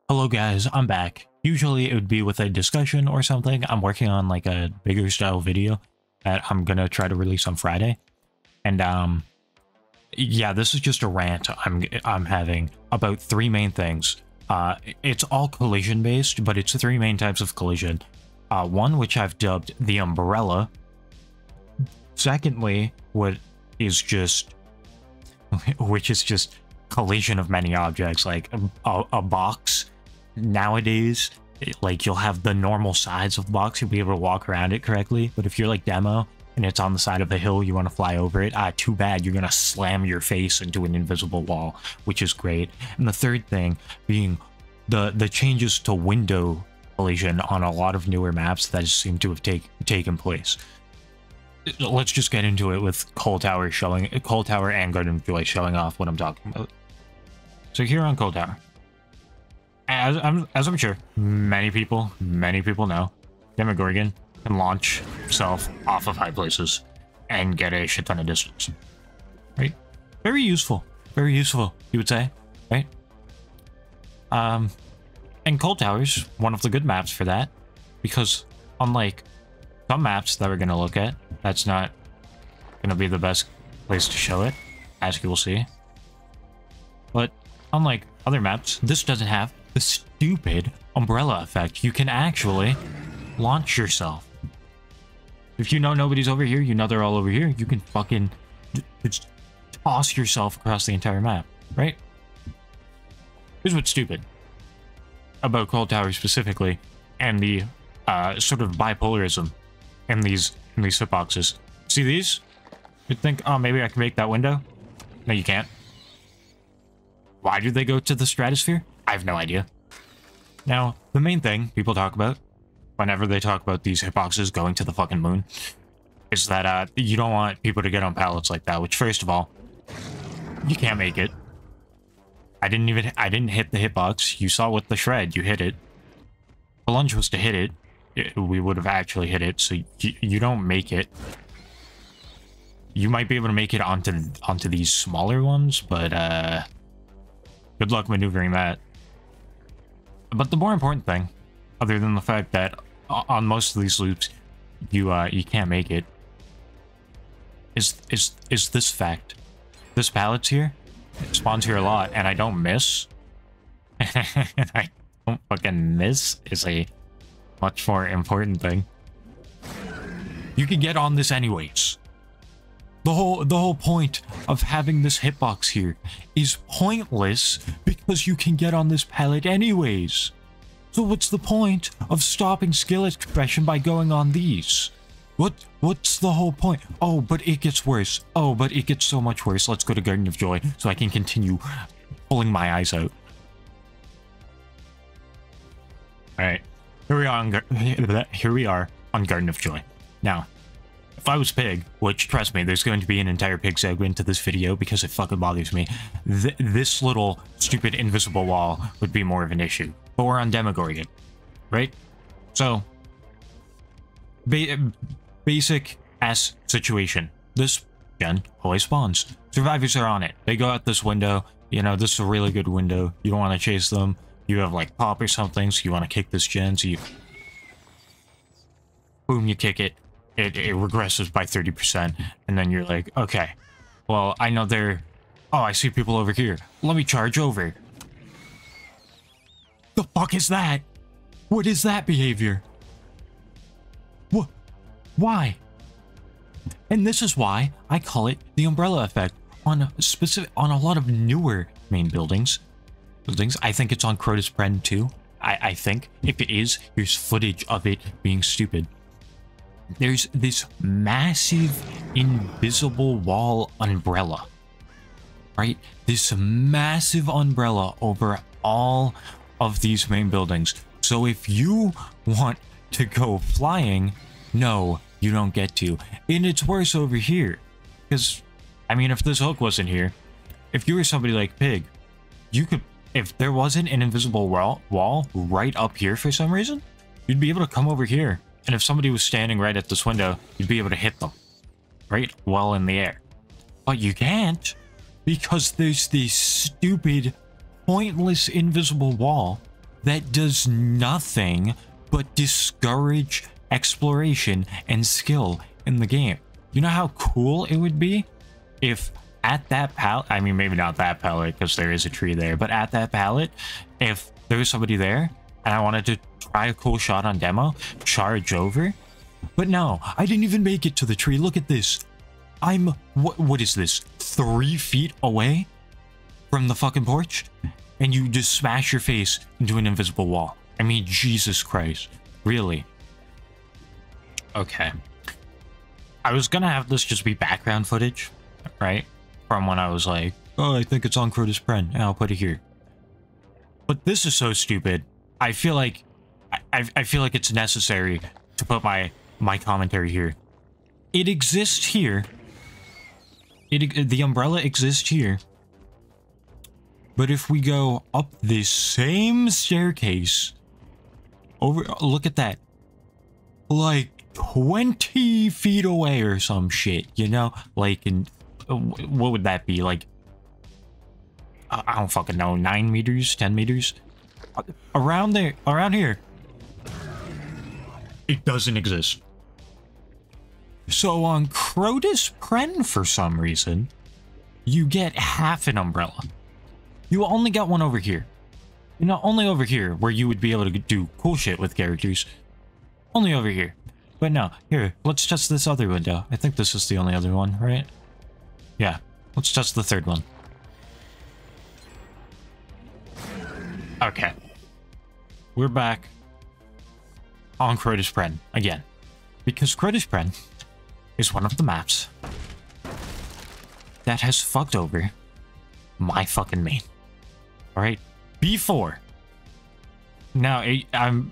Hello guys, I'm back. Usually it would be with a discussion or something. I'm working on like a bigger style video that I'm gonna try to release on Friday. And yeah, this is just a rant I'm having about three main things. It's all collision based, but it's three main types of collision. One which I've dubbed the umbrella. Secondly, which is just collision of many objects, like a box. Nowadays, like, you'll have the normal size of the box, you'll be able to walk around it correctly, but if you're like demo and it's on the side of a hill, you want to fly over it, too bad, you're gonna slam your face into an invisible wall, which is great. And the third thing being the changes to window collision on a lot of newer maps that seem to have taken place. Let's just get into it with Coal Tower and Garden of Joy showing off what I'm talking about. So here on Coal Tower, as I'm sure many people know, Demogorgon can launch himself off of high places and get a shit ton of distance. Right? Very useful, you would say, right? And Coal Tower's one of the good maps for that, because unlike some maps that we're gonna look at, that's not gonna be the best place to show it, as you will see. But unlike other maps, this doesn't have the stupid umbrella effect. You can actually launch yourself. If you know nobody's over here, you know they're all over here, you can fucking just toss yourself across the entire map, right? Here's what's stupid about Coal Tower specifically, and the sort of bipolarism in these hitboxes. See these? You'd think, oh, maybe I can make that window. No, you can't. Why do they go to the stratosphere? I have no idea. Now, the main thing people talk about whenever they talk about these hitboxes going to the fucking moon is that you don't want people to get on pallets like that, which, first of all, you can't make it. I didn't hit the hitbox. You saw with the shred, you hit it. The lunge was to hit it. We would have actually hit it, so you don't make it. You might be able to make it onto these smaller ones, but good luck maneuvering that. But the more important thing, other than the fact that on most of these loops you can't make it, is this fact. This pallet's here, it spawns here a lot, and I don't miss. And I don't fucking miss is a much more important thing. You can get on this anyways. The whole point of having this hitbox here is pointless because you can get on this pallet anyways. So what's the point of stopping skill expression by going on these? What's the whole point? Oh, but it gets worse. Oh, but it gets so much worse. Let's go to Garden of Joy so I can continue pulling my eyes out. Alright. Here we are on Garden of Joy. Now, if I was Pig, which, trust me, there's going to be an entire Pig segment to this video because it fucking bothers me, this little stupid invisible wall would be more of an issue. But we're on Demogorgon, right? So, basic-ass situation. This gen always spawns. Survivors are on it. They go out this window. You know, this is a really good window. You don't want to chase them. You have, like, pop or something, so you want to kick this gen, so you... Boom, you kick it. It regresses by 30%, and then you're like, okay, well, I know they're... Oh, I see people over here. Let me charge over. The fuck is that? What is that behavior? What? Why? And this is why I call it the umbrella effect on a lot of newer main buildings. I think it's on Crotus Bren too. I think. If it is, here's footage of it being stupid. There's this massive invisible wall umbrella, right? This massive umbrella over all of these main buildings. So if you want to go flying, no, you don't get to. And it's worse over here. Because, I mean, if this hook wasn't here, if you were somebody like Pig, you could, if there wasn't an invisible wall right up here for some reason, you'd be able to come over here. And if somebody was standing right at this window, you'd be able to hit them, right? Well in the air. But you can't, because there's this stupid, pointless invisible wall that does nothing but discourage exploration and skill in the game. You know how cool it would be if at that pallet, I mean, maybe not that pallet because there is a tree there, but at that pallet, if there was somebody there and I wanted to try a cool shot on demo, charge over. But no, I didn't even make it to the tree. Look at this. I'm, what is this? 3 feet away from the fucking porch? And you just smash your face into an invisible wall. I mean, Jesus Christ. Really? Okay. I was gonna have this just be background footage, right? From when I was like, oh, I think it's on Crotus Pren, and I'll put it here. But this is so stupid. I feel like I feel like it's necessary to put my commentary here. It exists here. The umbrella exists here. But if we go up this same staircase, over, look at that. Like 20 feet away or some shit, you know? Like, in, what would that be? Like, I don't fucking know, 9 meters, 10 meters? Around there, around here. It doesn't exist. So on Crotus Pren, for some reason, you get half an umbrella. You only got one over here. You know, only over here, where you would be able to do cool shit with characters. Only over here. But no, here, let's test this other window. I think this is the only other one, right? Yeah, let's test the third one. Okay. We're back on Crotus Pren again. Because Crotus Pren is one of the maps that has fucked over my fucking main. Alright? Before. Now, I'm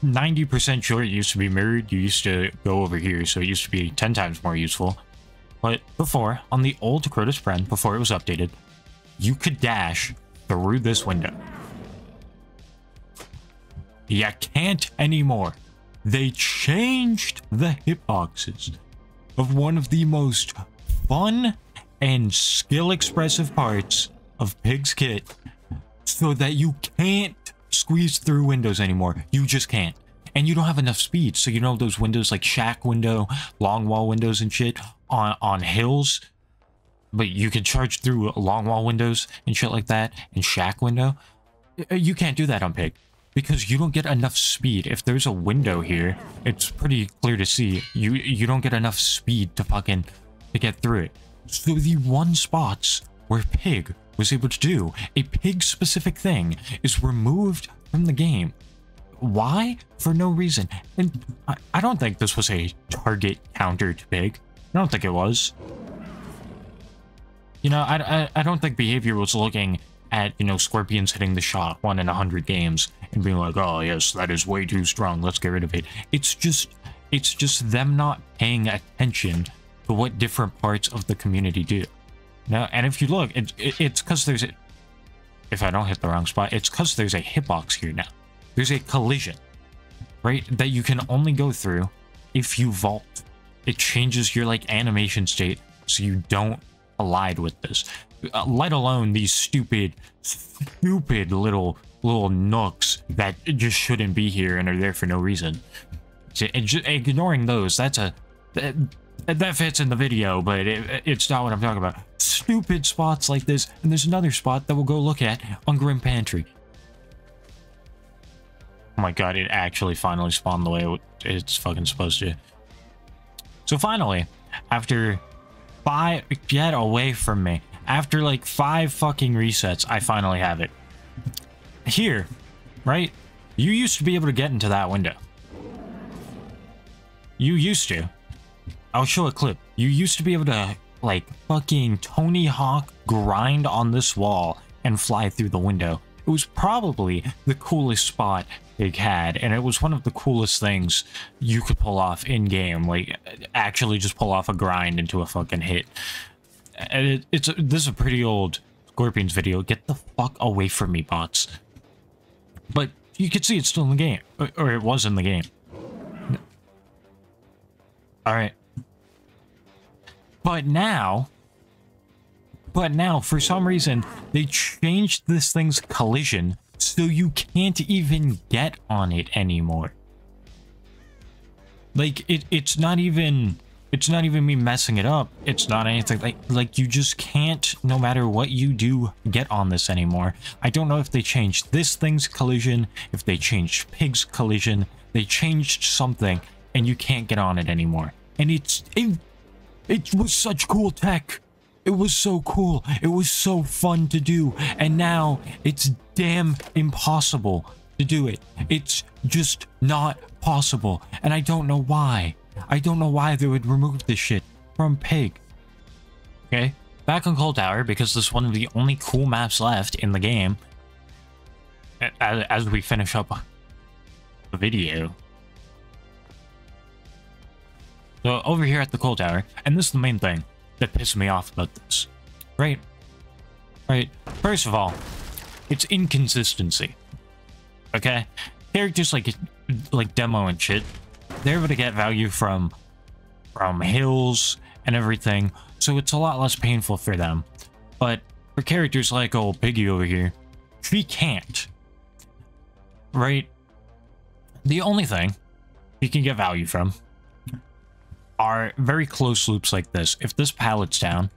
90% sure it used to be mirrored. You used to go over here, so it used to be 10 times more useful. But before, on the old Crotus Pren, before it was updated, you could dash through this window. You can't anymore. They changed the hitboxes of one of the most fun and skill-expressive parts of Pig's Kit so that you can't squeeze through windows anymore. You just can't. And you don't have enough speed. So you know those windows like shack window, long wall windows and shit on hills? But you can charge through long wall windows and shit like that and shack window. You can't do that on Pig. Because you don't get enough speed. If there's a window here, it's pretty clear to see. You don't get enough speed to get through it. So the one spots where Pig was able to do a Pig-specific thing is removed from the game. Why? For no reason. And I don't think this was a target counter to Pig. I don't think it was. You know, I don't think Behavior was looking at, you know, Scorpions hitting the shot 1 in 100 games and being like, oh yes, that is way too strong, let's get rid of it. It's just them not paying attention to what different parts of the community do. Now, and if you look, it's because there's a, if I don't hit the wrong spot, it's because there's a hitbox here now. There's a collision, right, that you can only go through if you vault. It changes your, like, animation state so you don't collide with this. Let alone these stupid little nooks that just shouldn't be here and are there for no reason. Ignoring those, that fits in the video, but it's not what I'm talking about. Stupid spots like this, and there's another spot that we'll go look at on Grim Pantry. Oh my god, it actually finally spawned the way it's fucking supposed to. So finally, after get away from me. After like 5 fucking resets, I finally have it. Here, right? You used to be able to get into that window. You used to. I'll show a clip. You used to be able to, like, fucking Tony Hawk grind on this wall and fly through the window. It was probably the coolest spot Pig had, and it was one of the coolest things you could pull off in-game. Like, actually just pull off a grind into a fucking hit. And this is a pretty old Scorpions video. Get the fuck away from me, bots. But you can see it's still in the game. Or it was in the game. Alright. But now, for some reason, they changed this thing's collision so you can't even get on it anymore. Like, it's not even me messing it up. It's not anything like you just can't, no matter what you do, get on this anymore. I don't know if they changed this thing's collision, if they changed Pig's collision. They changed something and you can't get on it anymore. And it was such cool tech. It was so cool. It was so fun to do. And now it's damn impossible to do it. It's just not possible. And I don't know why. I don't know why they would remove this shit from Pig. Okay, back on Cold Tower, because this is one of the only cool maps left in the game. As we finish up the video. So over here at the Cold Tower, and this is the main thing that pissed me off about this. Right? First of all, it's inconsistency. Okay? Characters like Demo and shit, they're able to get value from hills and everything, so it's a lot less painful for them. But for characters like old Piggy over here, she can't. Right? The only thing you can get value from are very close loops like this. If this pallet's down,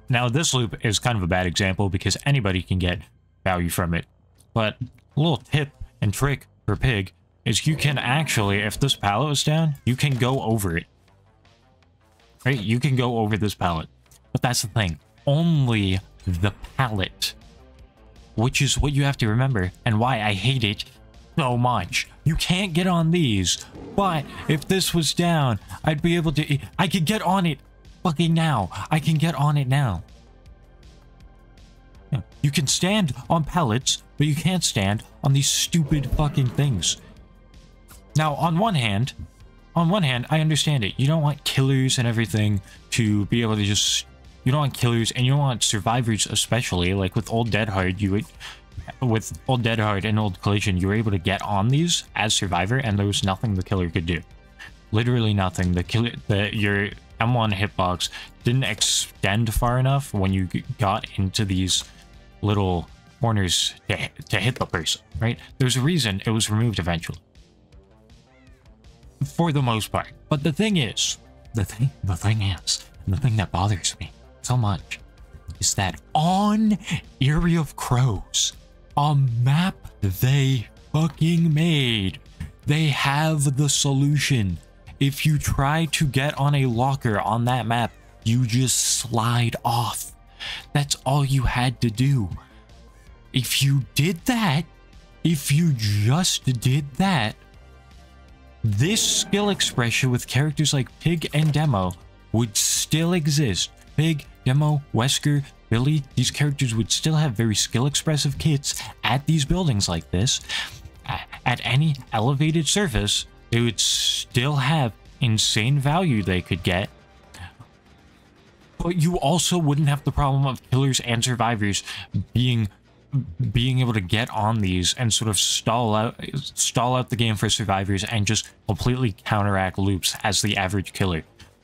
now this loop is kind of a bad example because anybody can get value from it. But a little tip and trick for Pig is you can actually, if this pallet is down, you can go over it. Right? You can go over this pallet. But that's the thing. Only the pallet. Which is what you have to remember and why I hate it so much. You can't get on these, but if this was down, I'd be able to... I could get on it fucking now. I can get on it now. Yeah. You can stand on pallets, but you can't stand on these stupid fucking things. Now, on one hand, I understand it. You don't want killers and everything to be able to just... You don't want killers, and you don't want survivors especially. Like with Old Dead Hard, you would... With Old Dead Hard and Old Collision, you were able to get on these as survivor, and there was nothing the killer could do. Literally nothing. Your M1 hitbox didn't extend far enough when you got into these little corners to hit the person, right? There's a reason it was removed eventually. For the most part. But the thing is, the thing that bothers me so much is that on Area of Crows, a map they fucking made, they have the solution. If you try to get on a locker on that map, you just slide off. That's all you had to do. If you did that, if you just did that, this skill expression with characters like Pig and Demo would still exist. Pig, Demo, Wesker, Billy, these characters would still have very skill expressive kits at these buildings like this. At any elevated surface, they would still have insane value they could get. But you also wouldn't have the problem of killers and survivors being able to get on these and sort of stall out the game for survivors and just completely counteract loops as the average killer.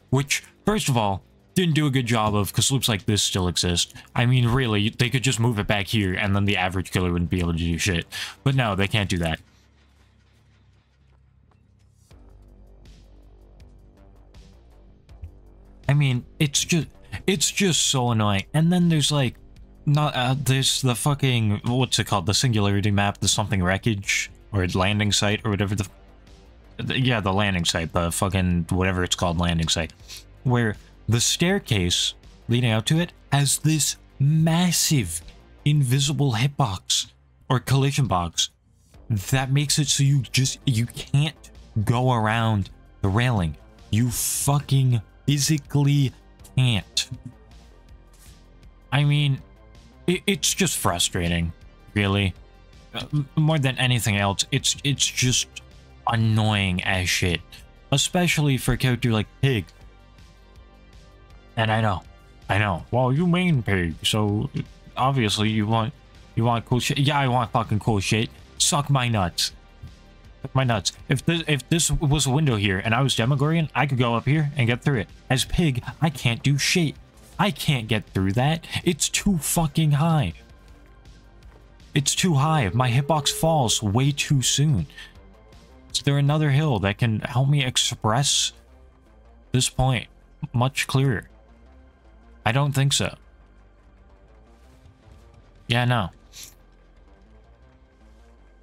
Which, first of all, didn't do a good job of, because loops like this still exist. I mean, really, they could just move it back here and then the average killer wouldn't be able to do shit. But no, they can't do that. I mean, it's just so annoying. And then there's like, there's the fucking, what's it called? The Singularity map, the something wreckage, or landing site, or whatever yeah, the landing site, the fucking, whatever it's called, landing site. Where the staircase leading out to it has this massive invisible hitbox, or collision box, that makes it so you can't go around the railing. You fucking physically can't. I mean, it's just frustrating, really. More than anything else, it's just annoying as shit. Especially for a character like Pig. And I know. Well, you main Pig, so obviously you want cool shit. Yeah, I want fucking cool shit. Suck my nuts. Suck my nuts. If this was a window here and I was Demogorgon, I could go up here and get through it. As Pig, I can't do shit. I can't get through that. It's too fucking high. It's too high. My hitbox falls way too soon. Is there another hill that can help me express this point much clearer? I don't think so. Yeah, no.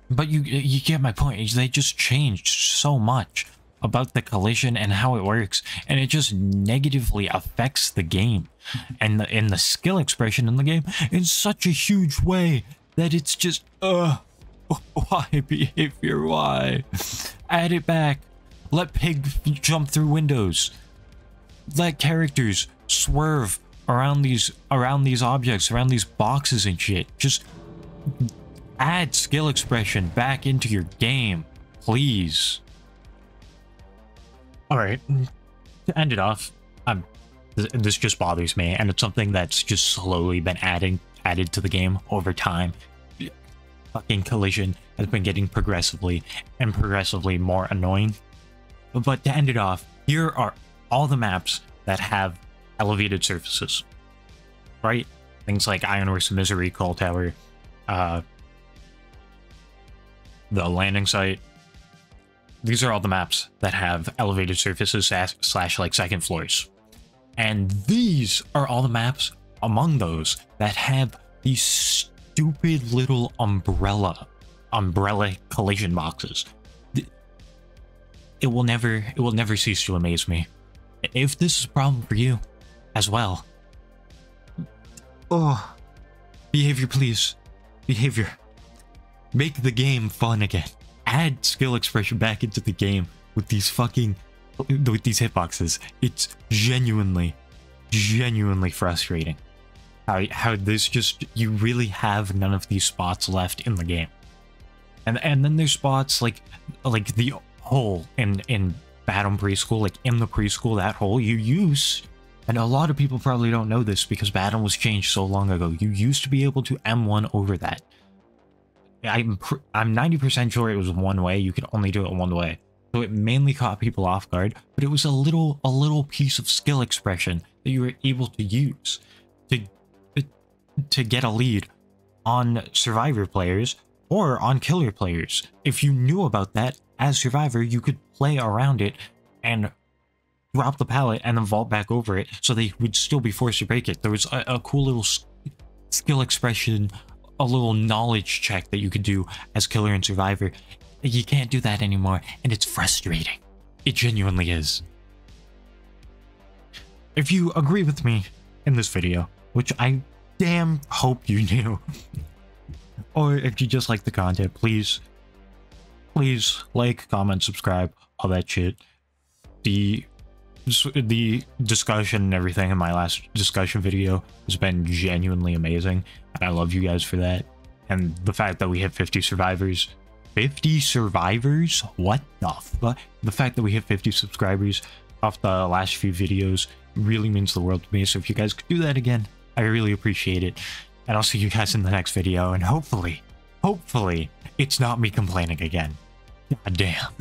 But you get my point. They just changed so much about the collision and how it works, and it just negatively affects the game and the skill expression in the game in such a huge way that it's just why behavior, why? Add it back. Let pig jump through windows. Let characters swerve around these objects, around these boxes and shit. Just add skill expression back into your game, please. All right, to end it off, this just bothers me, and it's something that's just slowly been added to the game over time. Fucking collision has been getting progressively more annoying. But to end it off, here are all the maps that have elevated surfaces, right? Things like Ironworks, Misery, Call Tower, the landing site. These are all the maps that have elevated surfaces slash like second floors. And these are all the maps among those that have these stupid little umbrella collision boxes. It will never cease to amaze me. If this is a problem for you as well. Oh, behavior, please. Behavior. Make the game fun again. Add skill expression back into the game with these hitboxes. It's genuinely frustrating. How this just, you really have none of these spots left in the game. And then there's spots like the hole in Batum Preschool, like in the preschool, that hole you use. And a lot of people probably don't know this because Batum was changed so long ago. You used to be able to M1 over that. I'm 90% sure it was one way. You could only do it one way. So it mainly caught people off guard, but it was a little piece of skill expression that you were able to use to get a lead on Survivor players or on Killer players. If you knew about that as Survivor, you could play around it and drop the pallet and then vault back over it so they would still be forced to break it. There was a cool little skill expression, a little knowledge check that you could do as Killer and Survivor. You can't do that anymore, and it's frustrating. It genuinely is. If you agree with me in this video, which I damn hope you do, or if you just like the content, please like, comment, subscribe, all that shit. The discussion and everything in my last discussion video has been genuinely amazing, and I love you guys for that. And the fact that we hit 50 survivors, what the fuck? The fact that we hit 50 subscribers off the last few videos really means the world to me. So if you guys could do that again, I really appreciate it. And I'll see you guys in the next video, and hopefully it's not me complaining again. God damn.